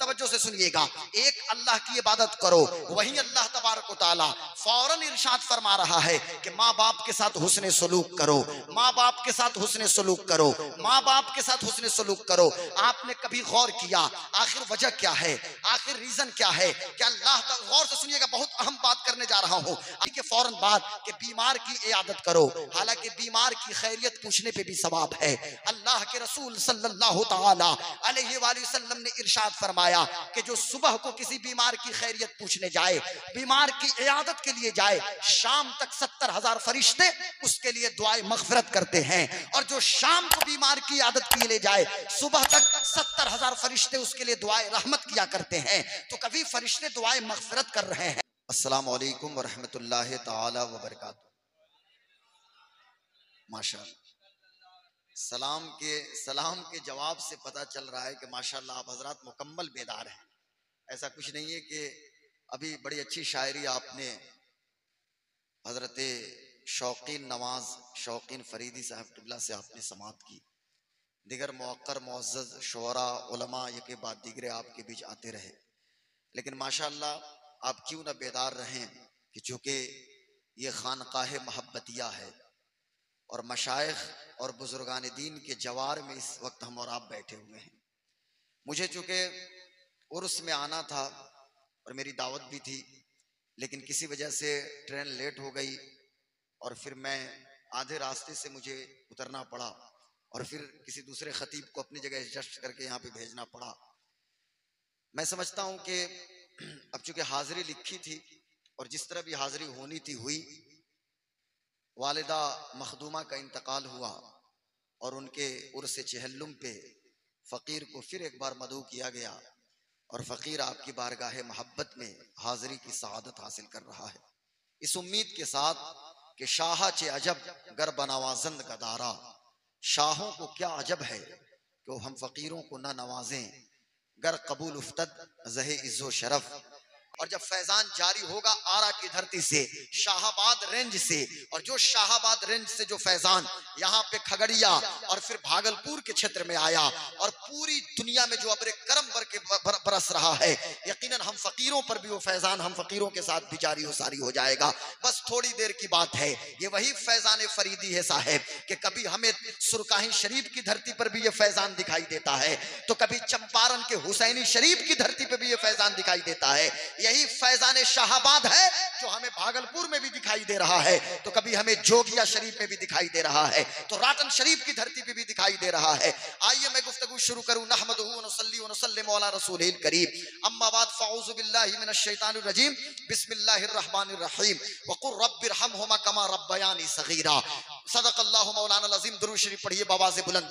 तवज्जो से सुनिएगा, एक अल्लाह की इबादत करो, वही अल्लाह तबारक व तआला फौरन इरशाद फरमा रहा है कि माँ बाप के साथ हुस्ने सलूक करो, माँ बाप के साथ हुस्ने सलूक करो, माँ बाप के साथ हुस्ने सलूक करो। आपने कभी गौर किया आखिर वजह क्या है, आखिर रीजन क्या है? क्या अल्लाह, गौर से सुनिएगा, बहुत अहम बात करने जा रहा हूँ के फौरन बाद कि बीमार की इयादत करो, हालांकि बीमार की खैरियत पूछने पे भी सवाब है। अल्लाह के रसूल सल्लल्लाहु तआला अलैहि वसल्लम ने इरशाद फरमाया कि जो सुबह को किसी बीमार की खैरियत पूछने जाए, बीमार की इयादत के लिए जाए, शाम तक 70,000 फरिश्ते उसके लिए दुआए मगफिरत करते हैं, और जो शाम को बीमार की इयादत के लिए जाए, सुबह तक 70,000 फरिश्ते उसके लिए दुआए रहमत किया करते हैं। तो कभी फरिश्ते दुआए मगफिरत कर रहे हैं। अस्सलामु अलैकुम वरहमतुल्लाहि ताला वबरकातुहू। माशाअल्लाह, सलाम के जवाब से पता चल रहा है कि माशाअल्लाह आप हजरात मुकम्मल बेदार हैं। ऐसा कुछ नहीं है कि अभी बड़ी अच्छी शायरी आपने हजरत शौकीन नवाज शौकीन फरीदी साहब क़िबला से आपने समाअत की। दिगर मुअक्कर मुअज़्ज़ज़ शुअरा उलमा ये के बाद दीगरे आपके बीच आते रहे, लेकिन माशाअल्लाह आप क्यों न बेदार रहें कि चूँकि ये खानकाह महब्बतिया है और मशाइख और बुजुर्गान दीन के जवार में इस वक्त हम और आप बैठे हुए हैं। मुझे चूँकि उर्स में आना था और मेरी दावत भी थी, लेकिन किसी वजह से ट्रेन लेट हो गई और फिर मैं आधे रास्ते से मुझे उतरना पड़ा और फिर किसी दूसरे खतीब को अपनी जगह एडजस्ट करके यहाँ पे भेजना पड़ा। मैं समझता हूँ कि अब चूँकि हाजिरी लिखी थी और जिस तरह भी हाजिरी होनी थी हुई, वालिदा मखदूमा का इंतकाल हुआ और उनके उर्स चहल्लुम पे फ़कीर को फिर एक बार मदऊ किया गया और फ़कीर आपकी बारगाह मोहब्बत में हाजिरी की सआदत हासिल कर रहा है, इस उम्मीद के साथ कि शाह चे अजब गर बनावाजंद गदारा, शाहों को क्या अजब है कि वो हम फ़कीरों को न नवाजें, गर कबूल उफ्तद ज़हे इज़्ज़ो शरफ। और जब फैजान जारी होगा आरा की धरती से, शाहाबाद रेंज से, और जो शाहाबाद रेंज से जो फैजान यहाँ पे खगड़िया और फिर भागलपुर के क्षेत्र में आया और पूरी दुनिया में जो अब्र करम बरस रहा है, यकीनन हम फकीरों पर भी वो फैजान हम फकीरों के साथ भी जारी हो सारी हो जाएगा। बस थोड़ी देर की बात है। ये वही फैजान फरीदी है साहेब कि कभी हमें सुरकाही शरीफ की धरती पर भी ये फैजान दिखाई देता है, तो कभी चंपारण के हुसैनी शरीफ की धरती पर भी ये फैजान दिखाई देता है। यही फैजान शाहाबाद है जो हमें भागलपुर में भी दिखाई दे रहा है, तो कभी हमें जोगिया शरीफ में भी दिखाई दे रहा है, तो राटन शरीफ की धरती पे भी दिखाई दे रहा है। आइए मैं गुफ्तगू शुरू करूं। नहमदुहु व नुसल्ली व नुसल्लिमु अला रसूलिल करीम, अम्मा बाद फ़अऊज़ु बिल्लाहि मिनश शैतानिर रजीम, बिस्मिल्लाहिर रहमानिर रहीम, व क़ुर रब्बिरहमहुमा कमा रब्बयानी सगीरा। सदक़ल्लाहु मौलाना अज़ीम। दुरूद शरीफ पढ़िए बावाज़े बुलंद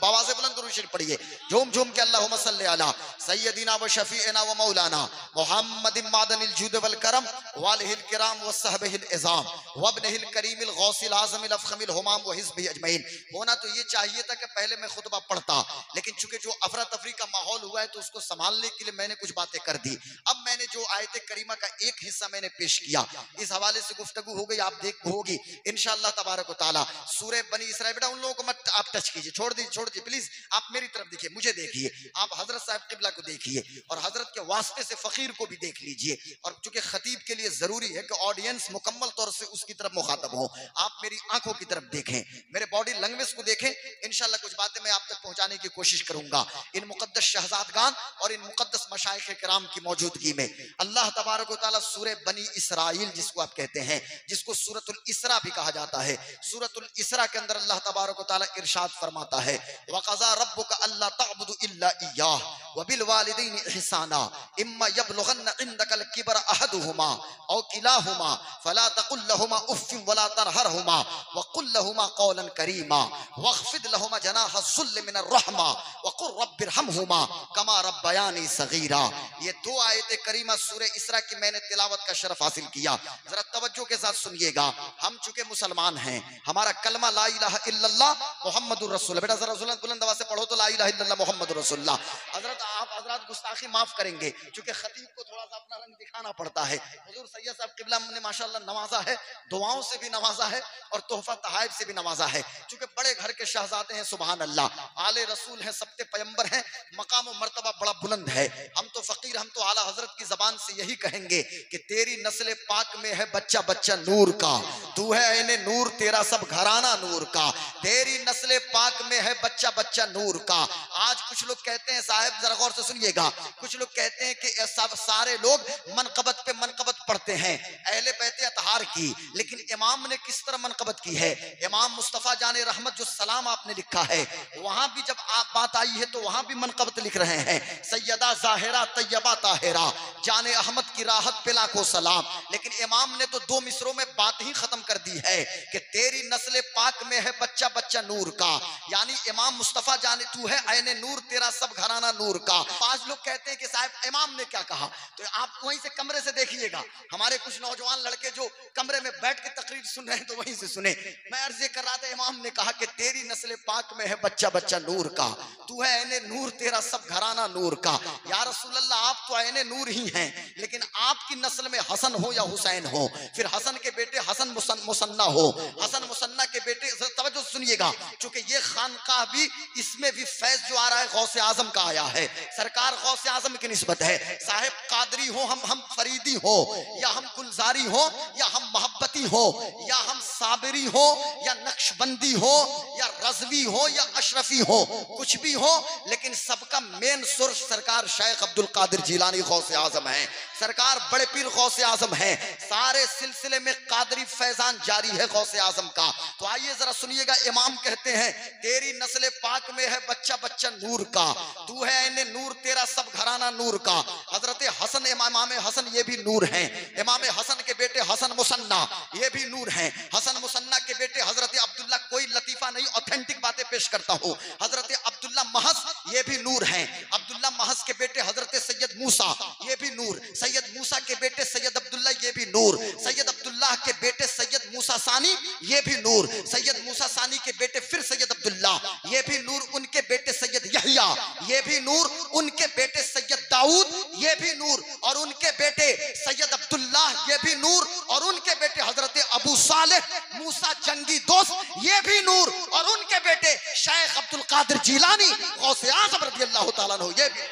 दुरूद शरीफ पढ़िए, झूम झूम के अल्लाहुम्मा सल्लि अला सय्यदिना व शफ़ीइना व मौलाना मुहम्मदिन मादनिल जुद वल करम वालिहिल किराम व सहबिहिल इज़ाम व इब्निहिल करीमिल गौसिल आज़मिल अफ़ख़मिल हुमाम व हिज़्बिहि अजमईन। होना तो ये चाहिए था कि पहले मैं खुतबा पढ़ता, लेकिन चूंकि जो अफरा तफरी का माहौल हुआ है तो उसको संभालने के लिए मैंने कुछ बातें कर दी। अब मैंने जो आयत करीमा का एक हिस्सा मैंने पेश किया, इस हवाले से गुफ्तगू हो गई, आप देख होगी इंशाअल्लाह तबारक व तआला। सूरह बनी इसराइल, बेटा उन लोगों को मत आप टच कीजिए, छोड़ दीजिए प्लीज। आप मेरी तरफ देखिए, मुझे देखिए, आप हजरत साहब किबला को देखिए और हजरत के वास्ते से फकीर को भी देख लीजिए। और चूंकि खतीब के लिए जरूरी है कि ऑडियंस मुकम्मल तौर से उसकी तरफ मुखातब हो, आप मेरी आंखों की तरफ देखें, मेरे बॉडी लैंग्वेज को देखें। इंशाअल्लाह कुछ बातें मैं आप तक पहुंचाने की कोशिश करूंगा इन मुकद्दस शहजादगान और इन मुकद्दस मशाइख किराम की मौजूदगी में। अल्लाह तबारक व तआला सूरह बनी इसराइल जिसको आप कहते हैं, जिसको सूरतुल इसरा भी कहा जाता है, सूरतुल इसरा के अंदर अल्लाह तबारक व तआला इरशाद फरमाता है, वक़ज़ा रब्बुका अल्ला तअबुदु इल्ला इय्याह व बिल वालिदैनि इहसाना इम्मा यबलुगन्ना इंदकल किबर अहदुहुमा औ किलाहुमा फला तकुल लहुमा उफ्फिन वला तरहरहुमा व कुल लहुमा कौलन करीमा वख्फिद लहुमा जनाह ज़ुल्ल मिनर रहमा व कुर रब्बिरहमहुमा कमा रब्बयानी सगीरा। ये दो आयत करीमा सूरह इसरा की मैंने तिलावत का शरफ हासिल किया। जरा तवज्जो के साथ सुनिएगा। हम चूंकि मुसलमान हैं, हमारा कलमा कलमा ला इलाहा इल्लल्लाह मुहम्मदुर रसूलुल्लाह। बेटा जरा बुलंद आवाज से पढ़ो तो ला इलाहा इल्लल्लाह मुहम्मदुर रसूलुल्लाह। हजरत आप हजरत गुस्ताखी माफ करेंगे क्योंकि खतीब को थोड़ा सा अपना रंग दिखाना पड़ता है। हुजूर सैयद साहब किबला ने माशाल्लाह नवाजा है, दुआओं से भी नवाजा है और तोहफा तहाइफ से भी नवाजा है। चूंकि बड़े घर के शहजादे हैं, सुभान अल्लाह, आले रसूल हैं, सबके पैगंबर हैं, मकाम और मर्तबा बड़ा बुलंद है। हम तो फकीर, हम तो आला हजरत की जबान से यही कहेंगे कि तेरी नस्ल पाक में है बच्चा बच्चा नूर का, तू है ऐने नूर, तेरा सब घराना नूर का। तेरी नस्ल पाक में है बच्चा बच्चा नूर का। आज कुछ लोग कहते हैं, साहब जरा गौर से सुनिएगा, कुछ लोग कहते हैं कि सब सारे लोग मनकबत पे मनकबत पढ़ते हैं अहले बैत अतहार की, लेकिन इमाम ने किस तरह मनकबत की है? इमाम मुस्तफा जाने रहमत जो सलाम आपने लिखा है, वहां भी जब आप बात आई है तो वहां भी मनकबत लिख रहे हैं, सैयदा जाहिरा तैयबा ताहिरा जाने अहमद की राहत पे लाखों सलाम। लेकिन इमाम ने तो 2 मिसरों में बात ही खत्म कर दी है कि तेरी नस्ल पाक में है बच्चा बच्चा नूर का। यानी इमाम मुस्तफा जाने तू है ऐने नूर, तेरा सब घराना नूर का। आज लोग कहते हैं कि साहब इमाम ने क्या कहा, तो आप वहीं से कमरे से देखिएगा। हमारे कुछ नौजवान लड़के जो कमरे में बैठ के तकरीर सुन रहे हैं तो वहीं से सुने। मैं अर्ज कर रहा था, इमाम ने कहा कि तेरी नस्ल पाक में है बच्चा बच्चा नूर का, तू है ऐने नूर, तेरा सब घराना नूर का। या रसूल अल्लाह, आप तो ऐने नूर ही हैं, लेकिन आपकी नस्ल में हसन हो या हुसैन हो, फिर हसन के बेटे हसन मुसन्ना हो, हसन मुसन्ना के बेटे, तवज्जो सुनिएगा, क्योंकि ये खानकाह भी, इसमें भी फैज जो आ रहा है गौसे आजम का आया है। सरकार गौसे आजम की निस्बत है। साहेब कादरी हो, हम फरीदी हो, या हम गुलजारी हो, या हम मोहब्बती हो, या हम साबिरी हो, या नक्शबंदी हो, या रजवी हो, या अशरफी हो, कुछ भी हो, लेकिन सबका मेन सोर्स सरकार शेख अब्दुल कादिर जिलानी गौसे आजम है। सरकार बड़े पीर गौसे आजम है। सारे सिलसिले में कादरी फैजान जारी है गौसे आजम का। तो आइए जरा सुनिएगा, इमाम कहते हैं तेरी नस्ल पाक में है बच्चा बच्चा नूर का, तू है ऐने नूर, तेरा सब घराना नूर का। हजरत हसन, इमाम हसन ये भी नूर हैं। इमाम हसन के बेटे हसन मुसन्ना ये भी नूर हैं। हसन मुसन्ना के बेटे हजरत अब्दुल्ला, कोई लतीफा नहीं, ऑथेंटिक बातें पेश करता हूँ, हजरत अब्दुल्ला महस ये भी नूर हैं। अब्दुल्ला महस के बेटे हजरत सैयद मूसा ये भी नूर, सैयद मूसा के बेटे सैयद अब्दुल्ला ये भी नूर, सैयद अब्दुल्ला के बेटे सैयद मूसा सानी ये भी नूर, सैयद मूसा सानी के बेटे फिर सैयद अब्दुल्ला ये भी नूर, उनके बेटे सैयद यहया ये भी नूर, उनके बेटे सैयद दाऊद ये भी नूर, और उनके बेटे सैयद अब्दुल्ला ये भी नूर, और उनके बेटे हजरत अबू सालेह मूसा जंगी दोस्त ये भी नूर, और उनके बेटे शेख अब्दुल कादिर जिलानी गौसे आज़म रज़ियल्लाहु ताला अन्हु ये भी।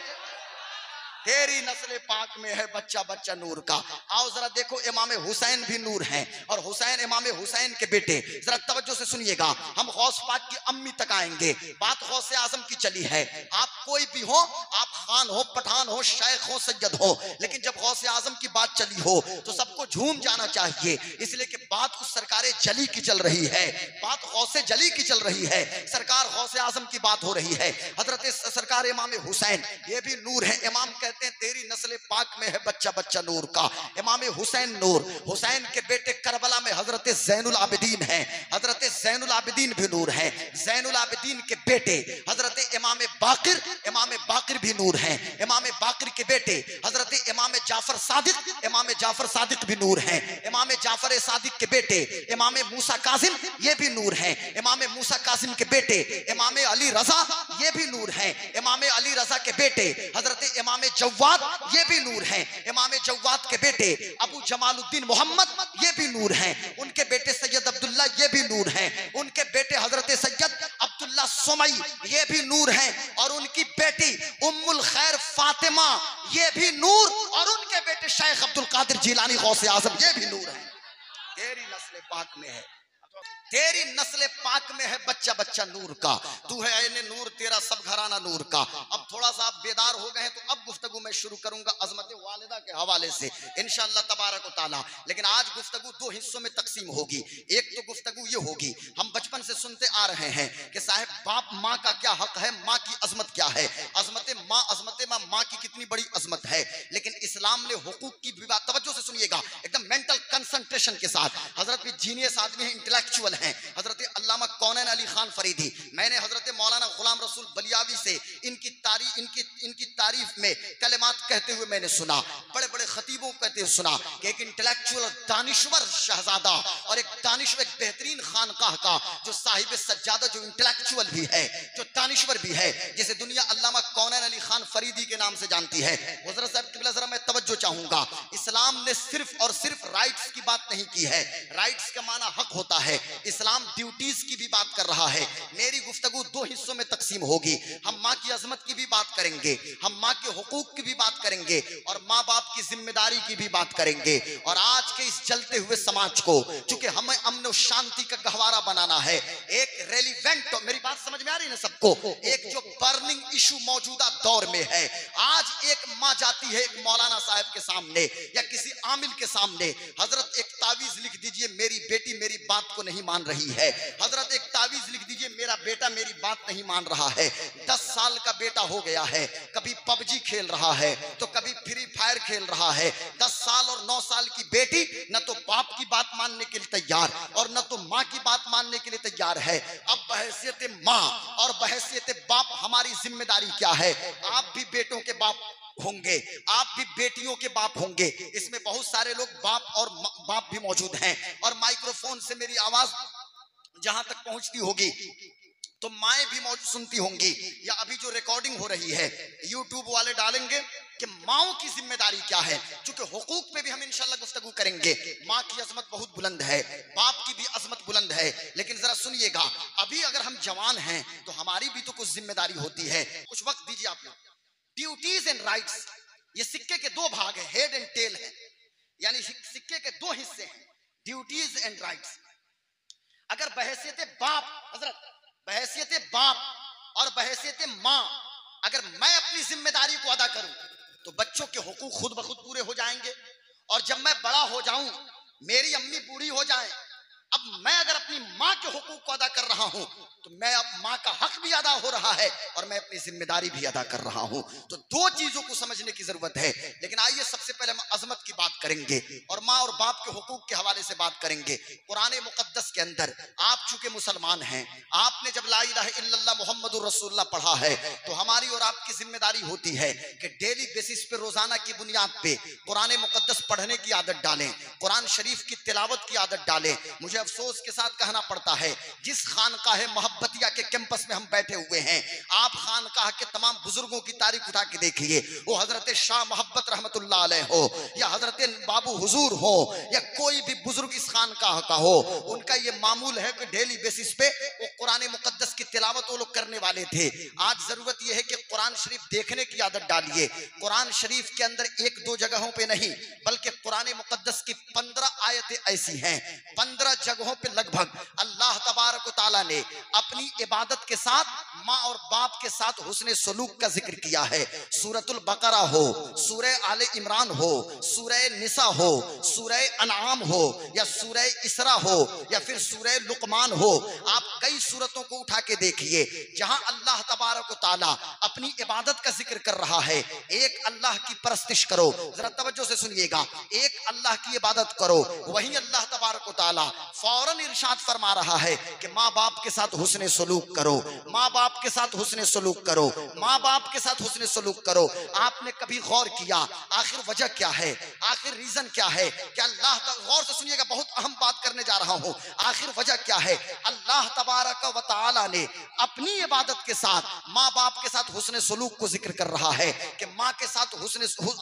तेरी नस्ल पाक में है बच्चा बच्चा नूर का। आओ जरा देखो, इमाम हुसैन भी नूर हैं, और हुसैन इमाम हुसैन के बेटे। जरा तवज्जो से सुनिएगा, हम गौस पाक की अम्मी तक आएंगे। बात गौसे आजम की चली है, आप कोई भी हो, आप खान हो, पठान हो, शेख हो, सैयद हो, लेकिन जब गौसे आजम की बात चली हो तो सबको झूम जाना चाहिए, इसलिए कि बात उस सरकारे जली की चल रही है, बात गौसे जली की चल रही है, सरकार गौसे आजम की बात हो रही है। हजरत सरकार इमाम हुसैन ये भी नूर है। इमाम कहते हैं तेरी नस्ल पाक में है बच्चा बच्चा नूर का। इमाम हुसैन नूर, हुसैन के बेटे करबला में हजरत ज़ैनुल आबिदीन हैं, हजरत ज़ैनुल आबिदीन भी नूर हैं। ज़ैनुल आबिदीन के बेटे हजरत इमाम बाकिर भी नूर हैं। इमाम बाकिर के बेटे हजरत इमाम जाफर सादिक भी नूर हैं। इमाम जाफर सादिक के बेटे इमाम मूसा कासिम ये भी नूर हैं। इमाम मूसा कासिम के बेटे इमाम अली रजा ये भी नूर हैं। इमाम अली रजा के बेटे हजरत इमाम जव्वाद ये भी नूर हैं। इमाम जव्वाद के बेटे अबू जमालुद्दीन मोहम्मद ये भी नूर हैं। उनके बेटे सैयद अब्दुल्ला ये भी नूर हैं। उनके बेटे हजरत सैयद अब्दुल्ला सुमई ये भी नूर हैं, और उनकी बेटी उम्मुल खैर फातिमा ये भी नूर, और उनके बेटे शेख अब्दुल कादिर जिलानी गौसे आजम ये भी नूर हैं। तेरी नस्ल पाक में है, तेरी नस्ल पाक में है बच्चा बच्चा नूर का, तू है ऐने नूर, तेरा सब घराना नूर का। अब थोड़ा सा आप बेदार हो गए हैं तो अब गुफ्तगू मैं शुरू करूंगा अजमत वालिदा के हवाले से इंशाअल्लाह तबारक व तआला। लेकिन आज गुफ्तगू 2 हिस्सों में तकसीम होगी। एक तो गुफ्तगू ये होगी, हम बचपन से सुनते आ रहे हैं कि साहब बाप माँ का क्या हक है, माँ की अजमत क्या है, अजमत माँ की कितनी बड़ी अजमत है। लेकिन इस्लाम ने हुकूक की भी बात, तवज्जो से सुनिएगा एकदम मेंटल कंसंट्रेशन के साथ। हजरत भी जीनियस आदमी है, इंटेलेक्चुअल हैं, हजरत अल्लामा कौनैन अली खान फरीदी। मैंने हजरत मौलाना गुलाम रसूल बलियावी से इनकी तारीफ में कलिमात कहते हुए मैंने सुना। बड़े बड़े खतीबों कहते सुना कि एक इंटेलेक्चुअल और दानिश्वर शहजादा और एक दानिश्वर, एक बेहतरीन खानकाह का जो साहिब सज्जादा, जो इंटेलेक्चुअल भी है, जो दानिश्वर भी है, जिसे दुनिया अल्लामा कौनैन अली खान फरीदी के नाम से जानती है। हज़रत साहब क़िबला ज़रा मैं तवज्जो चाहूंगा, इस्लाम ने सिर्फ और सिर्फ राइट्स की बात नहीं की है। राइट्स का माना हक होता है, इस्लाम ड्यूटीज की भी बात कर रहा है। मेरी गुफ्तगू दो हिस्सों में तकसीम होगी। हम माँ की अजमत की भी बात करेंगे, हम माँ के हुकूक की भी बात करेंगे और माँ बाप की जिम्मेदारी की भी बात करेंगे। और आज के इस जलते हुए समाज को, चूंकि हमें अमन और शांति का गहवारा बनाना है, एक रेलिवेंट, मेरी बात समझ में आ रही है ना सबको, एक जो बर्निंग इशू मौजूदा दौर में है। आज एक माँ जाती है एक मौलाना साहब के सामने या किसी आमिल के सामने, हजरत एक तावीज लिख दीजिए, मेरी बेटी मेरी बात को नहीं मान रही है। हजरत एक तावीज लिख दीजिए, मेरा बेटा मेरी बात नहीं मान रहा है। 10 साल का बेटा हो गया है, कभी पबजी खेल रहा है तो कभी फ्री फायर खेल रहा है। 10 साल और 9 साल की बेटी न तो बाप की बात मानने के लिए तैयार और न तो माँ की बात मानने के लिए तैयार है। अब बहैसियत माँ और बहैसियत बाप हमारी जिम्मेदारी क्या है? आप भी बेटों के बाप होंगे, आप भी बेटियों के बाप होंगे। इसमें बहुत सारे लोग बाप और बाप भी मौजूद हैं और माइक्रोफोन से मेरी आवाज जहां तक पहुंचती होगी तो माएँ भी मौजूद सुनती होंगी, या अभी जो रिकॉर्डिंग हो रही है यूट्यूब वाले डालेंगे कि माओ की जिम्मेदारी क्या है। क्योंकि हुकूक पे भी हम इंशाल्लाह गुफ्तगू करेंगे। माँ की अजमत बहुत बुलंद है, बाप की भी अजमत बुलंद है, लेकिन जरा सुनिएगा, अभी अगर हम जवान हैं तो हमारी भी तो कुछ जिम्मेदारी होती है। कुछ वक्त दीजिए आप लोग। ड्यूटीज एंड राइट्स, ये सिक्के के दो भाग है, हेड एंड टेल है, यानी सिक्के के दो हिस्से हैं, ड्यूटीज एंड राइट्स। अगर बहैसियत बाप, हजरत बहैसियत बाप और बहैसियत माँ, अगर मैं अपनी जिम्मेदारी को अदा करूं तो बच्चों के हुकूक खुद ब खुद पूरे हो जाएंगे। और जब मैं बड़ा हो जाऊं, मेरी अम्मी बूढ़ी हो जाए, अब मैं अगर अपनी माँ के हुकूक को अदा कर रहा हूं तो मैं अब माँ का हक भी अदा हो रहा है और मैं अपनी जिम्मेदारी भी अदा कर रहा हूं। तो दो चीजों को समझने की जरूरत है। लेकिन आइए सबसे पहले हम अजमत की बात करेंगे और माँ और बाप के हुकूक के हवाले से बात करेंगे। कुरान मुकद्दस के अंदर आप चूंकि मुसलमान हैं, आपने जब ला इलाहा इल्लल्लाह मुहम्मदुर रसूलुल्लाह पढ़ा है तो हमारी और आपकी जिम्मेदारी होती है कि डेली बेसिस पे, रोजाना की बुनियाद पे कुरान मुकद्दस पढ़ने की आदत डालें, कुरान शरीफ की तिलावत की आदत डालें। मुझे अफसोस के साथ कहना पड़ता है, जिस खानकाह मोहब्बतिया के कैंपस में हम बैठे हुए हैं, आप खानकाह के तमाम बुजुर्गों की तारीख उठा के देखिए, वो हजरत शाह मोहब्बत रहमतुल्लाह अलैह हो या हजरत बाबू हुजूर हो या कोई भी बुजुर्ग इस खानकाह का हो, उनका ये मामूल है कि डेली बेसिस पे वो कुरान मुकद्दस की तिलावत वो लोग करने वाले थे। आज जरूरत यह है कि कुरान शरीफ देखने की आदत डालिए। कुरान शरीफ के अंदर एक दो जगहों पे नहीं, बल्कि कुरान मुकद्दस की 15 आयतें ऐसी हैं, 15 जगहों पे लगभग अल्लाह तबारक व तआला ने अपनी इबादत के साथ माँ और बाप के साथ हुस्ने सलूक का जिक्र किया है। सूरतुल बकरा हो, सूरह आले इमरान हो, सूरह निसा हो, सूरह अनआम हो या सूरह इसरा हो या फिर सूरह लुकमान हो, आप कई सूरतों को उठा के देखिए जहां अल्लाह तबारक व तआला अपनी इबादत का जिक्र कर रहा है। एक अल्लाह की परस्तिश करो, जरा तवज्जो से सुनिएगा, एक अल्लाह की इबादत करो, वहीं अल्लाह तबारक व तआला फौरन इरशाद फरमा रहा है कि माँ बाप के साथ हुस्ने सलूक करो, माँ बाप के साथ हुस्ने सलूक करो, माँ बाप के साथ हुस्ने सलूक करो। आपने कभी गौर किया आखिर वजह क्या है, आखिर रीजन क्या है? क्या अल्लाह, गौर से सुनिएगा, बहुत अहम बात करने जा रहा हूं, आखिर वजह क्या है? अल्लाह तबारक व तआला ने अपनी इबादत के साथ माँ बाप के साथ हुस्ने सलूक को जिक्र कर रहा है कि माँ के साथ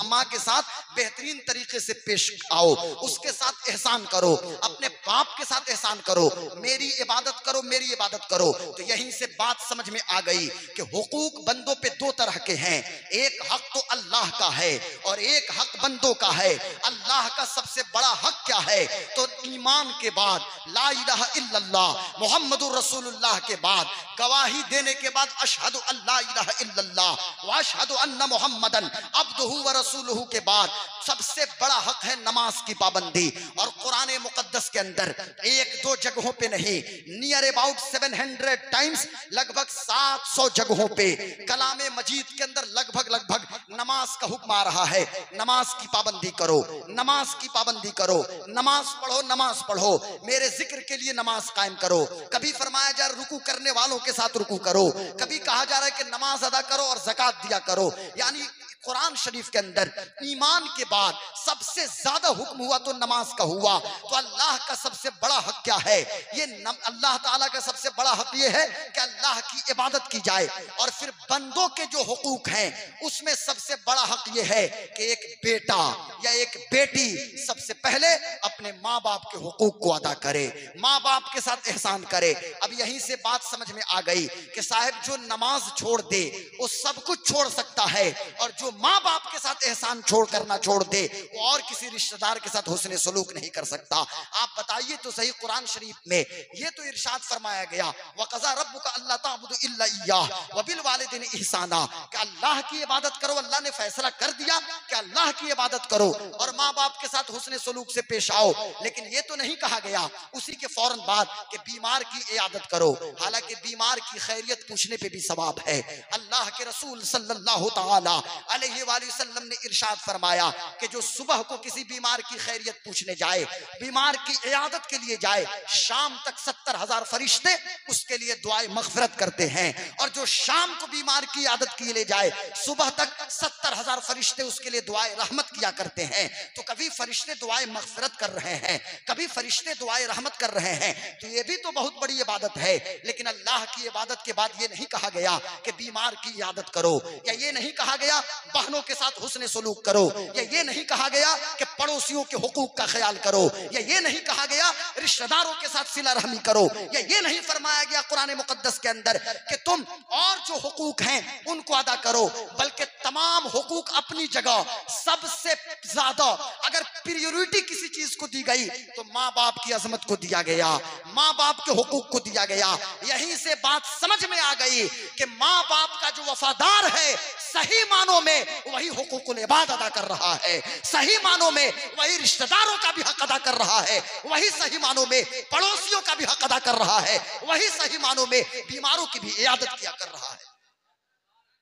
माँ के साथ बेहतरीन तरीके से पेश आओ, उसके साथ एहसान करो, अपने बाप के साथ एहसान करो, मेरी इबादत करो, मेरी इबादत करो। तो यहीं से बात समझ में आ गई कि हुकूक बंदों पे दो तरह के हैं, एक हक तो अल्लाह का है और एक हक बंदों का है। अल्लाह का सबसे बड़ा हक क्या है? तो ईमान के बाद, ला इलाहा इल्लल्लाह मुहम्मदुर रसूलुल्लाह के बाद, गवाही देने के बाद अशहदु अल्ला इलाहा इल्लल्लाह व अशहदु अन्ना मुहम्मदन अब्दुहु व रसूलुहु के बाद सबसे बड़ा हक है नमाज की पाबंदी। और कुरान मुकद्दस के अंदर एक दो जगहों पे नहीं, नियर अबाउट 700 टाइम्स, लगभग 700 जगहों पे कलाम मजीद के अंदर लगभग नमाज का हुक्म आ रहा है। नमाज की पाबंदी करो, नमाज की पाबंदी करो, नमाज पढ़ो, नमाज पढ़ो, मेरे जिक्र के लिए नमाज कायम करो। कभी फरमाया जा रहा रुकू करने वालों के साथ रुकू करो, कभी कहा जा रहा है कि नमाज अदा करो और ज़कात दिया करो। यानी कुरान शरीफ के अंदर ईमान के बाद सबसे ज्यादा हुक्म हुआ तो नमाज का हुआ, तो अल्लाह का सबसे बड़ा हक क्या है? ये अल्लाह ताला का सबसे बड़ा हक ये है कि अल्लाह की इबादत की जाए। और फिर बंदों के जो हुकूक हैं उसमें सबसे बड़ा हक ये है कि एक बेटा या एक बेटी सबसे पहले अपने माँ बाप के हुकूक को अदा करे, माँ बाप के साथ एहसान करे। अब यहीं से बात समझ में आ गई कि साहब जो नमाज छोड़ दे वो सब कुछ छोड़ सकता है, और जो माँ बाप के साथ एहसान छोड़ दे वो और किसी रिश्तेदार के साथ हुस्न सलूक नहीं कर सकता। आप बताइए तो सही, कुरान शरीफ में ये तो इरशाद फरमाया गया वक़ज़ा रब्बुका अल्ला ताबुदु इल्ला इय्याह व बिल वालिदैन इहसाना, कि अल्लाह की इबादत करो। अल्लाह ने फैसला कर दिया कि अल्लाह की इबादत करो और माँ बाप के साथ हुस्न सलूक से पेश आओ। लेकिन ये तो नहीं कहा गया उसी के फौरन बाद कि बीमार की इयादत करो, हालांकि बीमार की खैरियत पूछने पे भी सवाब है। अल्लाह के रसूल सल्लल्लाहु तआला अलैहि वसल्लम ने इरशाद फरमाया कि जो सुबह को किसी बीमार की खैरियत पूछने जाए, बीमार की इयादत के लिए जाए, शाम तक 70,000 फरिश्ते उसके लिए दुआए मगफिरत करते हैं। और जो शाम को बीमार की इयादत के लिए जाए, सुबह तक 70,000 फरिश्ते उसके लिए दुआए रहमत किया करते हैं। तो कभी फरिश्ते दुआए मगफिरत कर रहे हैं, कभी फरिश्ते दुआए रहमत कर रहे हैं, तो ये भी तो बहुत बड़ी इबादत है। लेकिन अल्लाह की इबादत के बाद ये नहीं कहा गया कि बीमार की इयादत करो, या ये नहीं कहा गया बहनों के साथ हुस्न सलूक करो, या ये नहीं कहा गया कि पड़ोसियों के हुकूक का ख्याल करो, या ये नहीं कहा गया रिश्तेदारों के साथ सिला रहमी करो, या ये नहीं फरमाया गया कुरान मुकद्दस के अंदर कि तुम और जो हुकूक हैं उनको अदा करो। बल्कि तमाम हुकूक अपनी जगह, सबसे ज्यादा अगर प्रायोरिटी किसी चीज को दी गई तो माँ बाप की अजमत को दिया गया, माँ बाप के हुकूक को दिया गया। यहीं से बात समझ में आ गई कि माँ बाप का जो वफादार है सही मानों में वही हुकूकुल इबाद अदा कर रहा है, सही मानों में वही रिश्तेदारों का भी हक अदा कर रहा है, वही सही मानों में पड़ोसियों का भी हक अदा कर रहा है, वही सही मानों में बीमारों की भी इयादत किया कर रहा है।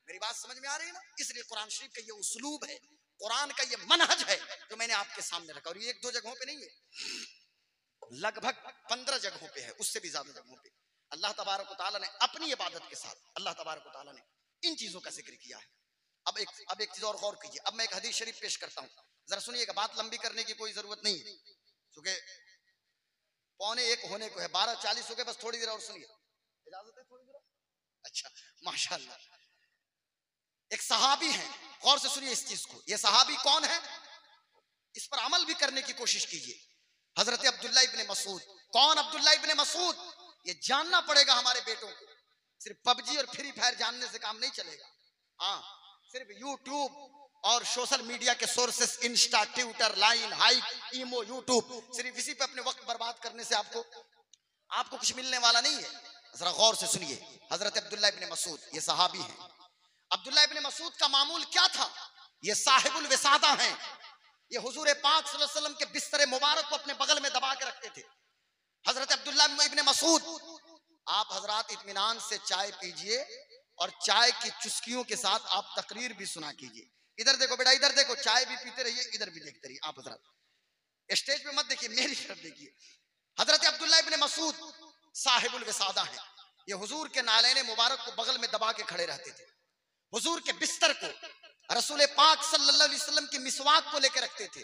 मेरी बात समझ में आ रही है ना? इसलिए कुरान शरीफ का ये उस्लूब है, कुरान का ये मनहज है जो मैंने आपके सामने रखा। और ये एक दो जगहों पे नहीं है, लगभग 15 जगहों पे है, उससे भी ज्यादा जगहों पे अल्लाह तबारक व तआला ने अपनी इबादत के साथ अल्लाह तबारक व तआला ने इन चीजों का जिक्र किया है। अब एक चीज और गौर कीजिए। अब मैं एक हदीस शरीफ पेश करता हूं, जरा सुनिएगा। बात लंबी करने की कोई जरूरत नहीं है क्योंकि 12:45 होने को है, 12:40 हो गए, बस थोड़ी देर और सुनिए, इजाजत है थोड़ी देर? अच्छा, माशाअल्लाह। एक सहाबी है, गौर से सुनिए इस चीज को। ये सहाबी कौन है, इस पर अमल भी करने की कोशिश कीजिए। हजरत अब्दुल्लाह इब्ने मसूद। कौन अब्दुल्लाह इब्ने मसूद? ये जानना पड़ेगा हमारे बेटों को। सिर्फ पबजी और फ्री फायर जानने से काम नहीं चलेगा। हाँ, सिर्फ यूट्यूब और सोशल मीडिया के sources, Insta, Twitter, Line, Hype, Imo, YouTube, सिर्फ इसी पे अपने वक्त बर्बाद करने से आपको कुछ मिलने वाला नहीं है। जरा गौर से सुनिए। हजरत अब्दुल्लाह इब्ने मसूद ये सहाबी हैं। अब्दुल्लाह इब्ने मसूद का मामूल क्या था? ये साहिबुल विसादा हैं। ये हुजूर पाक सल्लल्लाहु अलैहि वसल्लम के बिस्तर मुबारक को अपने बगल में दबा के रखते थे। हजरत अब्दुल्लाह इब्ने मसूद, आप हजरात इत्मीनान से चाय पीजिए और चाय की चुस्कियों के साथ आप तकरीर भी सुना कीजिए। इधर देखो बेटा, इधर देखो, चाय भी पीते रहिए, इधर भी देखते रहिए। आप हजरात स्टेज पे मत देखिए, मेरी तरफ देखिए। हजरत अब्दुल्लाह इब्ने मसूद साहिबुल विसादा हैं। ये हुजूर के नालैने मुबारक को बगल में दबा के खड़े रहते थे। हुजूर के बिस्तर को रसूल पाक सल्लल्लाहु अलैहि वसल्लम की मिसवाक को लेकर रखते थे।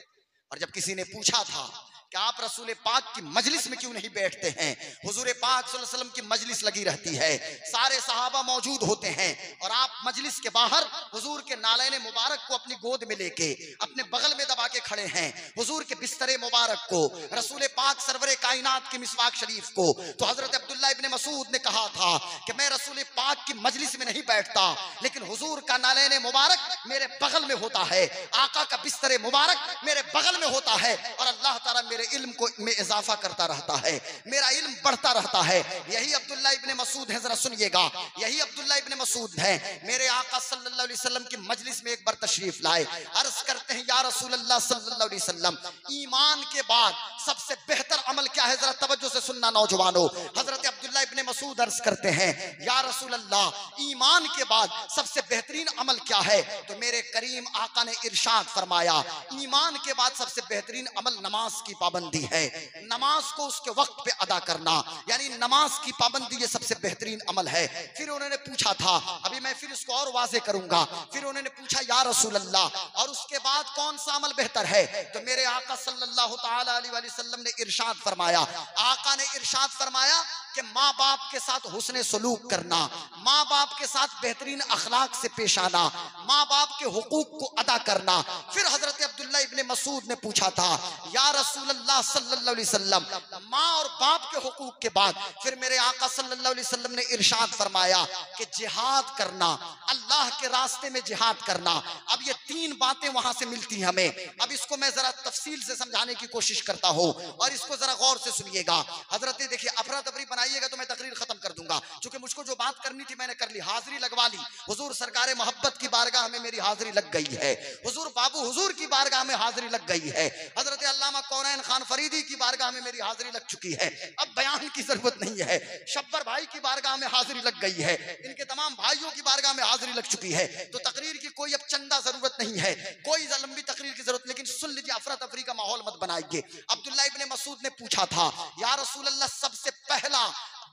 और जब किसी ने पूछा था कि आप रसूल पाक की मजलिस में क्यों नहीं बैठते हैं, हुजूर पाक सल्लल्लाहु अलैहि वसल्लम की मजलिस लगी रहती है, सारे सहाबा मौजूद होते हैं और आप मजलिस के बाहर हुजूर के नालैने मुबारक को अपनी गोद में लेके अपने बगल में दबा के खड़े हैं। हुजूर के बिस्तरे मुबारक को, रसूल पाक सरवरे कायनात की मिसवाक शरीफ को। तो हजरत अब्दुल्लाह इब्ने मसूद ने कहा था कि मैं रसूल पाक की मजलिस में नहीं बैठता, लेकिन हुजूर का नालैने मुबारक मेरे बगल में होता है, आका का बिस्तरे मुबारक मेरे बगल में होता है और अल्लाह ताला मेरे इल्म को में इजाफा करता रहता है, मेरा इल्म बढ़ता रहता है। यही अब्दुल्लाह इब्ने मसूद है। जरा सुनिएगा, यही अब्दुल्लाह इब्ने मसूद है। मेरे आका सल्लल्लाहु अलैहि वसल्लम की मजलिस में एक बार तशरीफ लाए, अर्ज करते हैं या रसूल अल्लाह सल्लल्लाहु अलैहि वसल्लम, ईमान के बाद सबसे बेहतर अमल क्या है, जरा तवज्जो से सुनना नौजवानों। हजरत अब्दुल्ला इब्ने मसूद अर्ज करते हैं, या रसूल अल्लाह, ईमान के बाद सबसे बेहतरीन अमल क्या है? तो मेरे करीम आका ने इरशाद फरमाया, ईमान के बाद सबसे बेहतरीन अमल नमाज की पाबंदी है। नमाज को उसके वक्त पे अदा करना, यानी नमाज की पाबंदी ये सबसे बेहतरीन अमल है। फिर उन्होंने पूछा था, अभी मैं फिर इसको और वाज़े करूंगा, फिर उन्होंने पूछा, या रसूल अल्लाह, और उसके बाद कौन सा अमल बेहतर है? तो मेरे आका सल्लल्लाहु ताला अलैहि वसल्लम ने इरशाद फरमाया, आका ने इरशाद फरमाया कि माँ बाप के साथ हुस्ने सलूक करना, माँ बाप के साथ बेहतरीन अखलाक से पेश आना, माँ बाप के हुकूक को अदा करना। फिर हजरत अब्दुल्ला इब्ने मसूद ने पूछा था, या रसूल अल्लाह सल्लल्लाहु अलैहि वसल्लम, माँ और बाप के हुकूक के बाद फिर मेरे आका सल्लल्लाहु अलैहि वसल्लम ने इरशाद फरमाया कि जिहाद करना, अल्लाह के रास्ते में जिहाद करना। अब ये तीन बातें वहां से मिलती हैं हमें। अब इसको मैं जरा तफसील से समझाने की कोशिश करता हूं और इसको जरा गौर से सुनिएगा। हजरत देखिए, अफरा तफरी बनाइएगा तो मैं तकरीर खत्म कर दूंगा, क्योंकि मुझको जो बात करनी थी मैंने कर ली, हाजिरी लगवा ली। हुजूर सरकार मोहब्बत की बारगाह में मेरी हाजिरी लग गई है, हुजूर बाबू हुजूर की बारगाह में हाजिरी लग गई है, हजरत अल्लामा कौनैन खान फरीदी की बारगाह में मेरी हाजिरी लग चुकी है। अब बयान की जरूरत नहीं है। शब्बर भाई की बारगाह में हाजिरी लग गई है, इनके तमाम भाइयों की बारगाह में हाजिरी लग चुकी है। तो तकरीर की कोई अब चंदा जरूरत नहीं है, कोई लंबी तकरीर की जरूरत, लेकिन सुन लीजिए, अफरा तफरी का माहौल मत बनाइए। अब्दुल्ला इब्ने मसूद ने पूछा था, या रसूल अल्लाह, सबसे पहला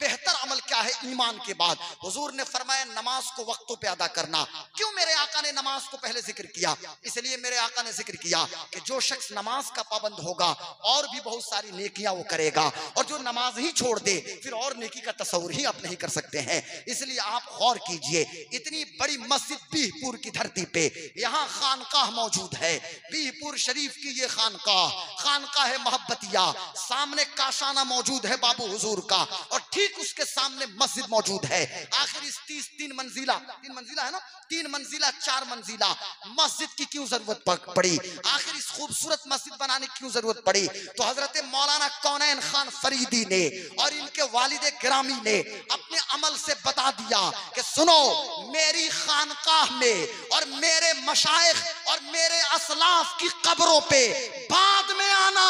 बेहतर अमल क्या है ईमान के बाद? हुजूर ने फरमाया, नमाज को वक्तों पे अदा करना। क्यों मेरे आका ने नमाज को पहले जिक्र किया? इसलिए मेरे आका ने जिक्र किया कि जो शख्स नमाज का पाबंद होगा और भी बहुत सारी नेकियां वो करेगा, और जो नमाज ही छोड़ दे फिर और नेकी का तस्वुर ही आप नहीं कर सकते हैं। इसलिए आप गौर कीजिए, इतनी बड़ी मस्जिद बीहपुर की धरती पे यहाँ खानकाह मौजूद है, बीहपुर शरीफ की ये खानकाह है मोहब्बतिया, सामने काशाना मौजूद है बाबू हुजूर का, और ठीक उसके सामने मस्जिद मौजूद है। आखिर इस तीन मंजिला है ना, 3 मंजिला 4 मंजिला मस्जिद की क्यों जरूरत पड़ी? आखिर इस खूबसूरत मस्जिद बनाने की क्यों जरूरत पड़ी? तो हजरत मौलाना कौनैन खान फरीदी ने और इनके वालिद गिरामी ने अपने अमल से बता दिया कि सुनो, मेरी खानकाह में और मेरे मशाइख और मेरे असलाफ की कब्रों पे बाद में आना,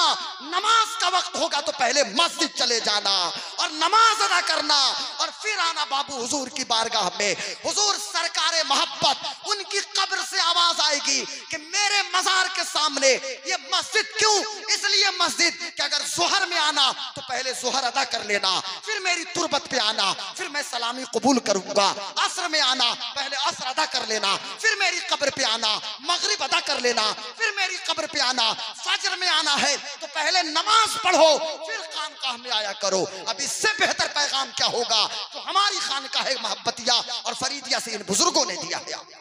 नमाज का वक्त होगा तो पहले मस्जिद चले जाना और नमाज अदा करना, और फिर आना बाबू हुजूर की बारगाह में। हुजूर सरकारे मोहब्बत, उनकी कब्र से आवाज आएगी कि मेरे मजार के सामने ये मस्जिद क्यों? इसलिए मस्जिद कि अगर जोहर में आना तो पहले जोहर अदा कर लेना, फिर मेरी तुरबत पे आना, फिर मैं सलामी कबूल करूंगा। असर में आना, पहले असर अदा कर लेना, फिर मेरी कब्र पे आना, मगरिब अदा कर लेना, फिर मेरी कब्र पे आना। फजर में आना है तो पहले नमाज पढ़ो, फिर खानकाह में आया करो। अब इससे बेहतर पैगाम क्या होगा जो हमारी खानकाह मोहब्बतिया और फरीदिया से इन बुजुर्गों ने दिया है।